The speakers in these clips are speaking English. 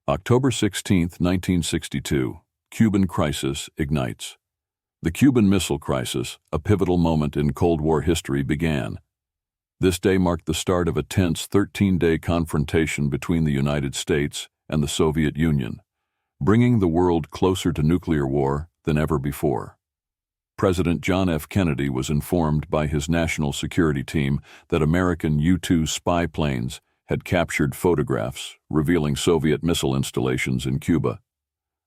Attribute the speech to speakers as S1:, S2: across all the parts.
S1: October 16, 1962, Cuban crisis ignites. The Cuban Missile Crisis, a pivotal moment in Cold War history, began. This day marked the start of a tense 13-day confrontation between the United States and the Soviet Union, bringing the world closer to nuclear war than ever before. President John F. Kennedy was informed by his national security team that American U-2 spy planes had captured photographs revealing Soviet missile installations in Cuba.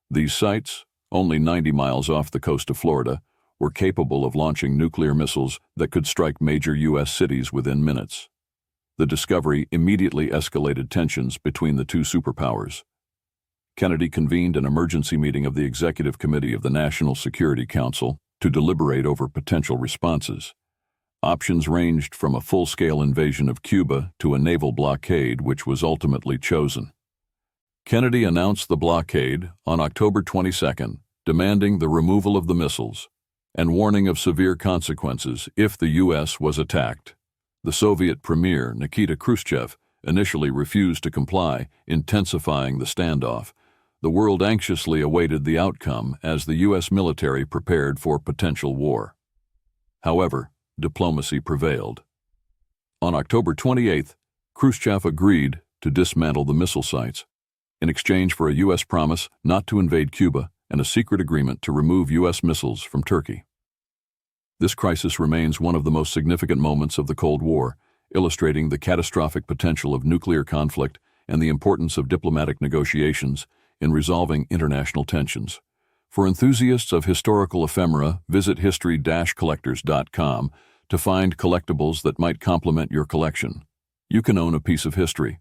S1: These sites, only 90 miles off the coast of Florida, were capable of launching nuclear missiles that could strike major U.S. cities within minutes. The discovery immediately escalated tensions between the two superpowers. Kennedy convened an emergency meeting of the Executive Committee of the National Security Council to deliberate over potential responses. Options ranged from a full-scale invasion of Cuba to a naval blockade, which was ultimately chosen. Kennedy announced the blockade on October 22, demanding the removal of the missiles and warning of severe consequences if the U.S. was attacked. The Soviet Premier, Nikita Khrushchev, initially refused to comply, intensifying the standoff. The world anxiously awaited the outcome as the U.S. military prepared for potential war. However, diplomacy prevailed. On October 28, Khrushchev agreed to dismantle the missile sites, in exchange for a U.S. promise not to invade Cuba and a secret agreement to remove U.S. missiles from Turkey. This crisis remains one of the most significant moments of the Cold War, illustrating the catastrophic potential of nuclear conflict and the importance of diplomatic negotiations in resolving international tensions. For enthusiasts of historical ephemera, visit history-collectors.com to find collectibles that might complement your collection. You can own a piece of history.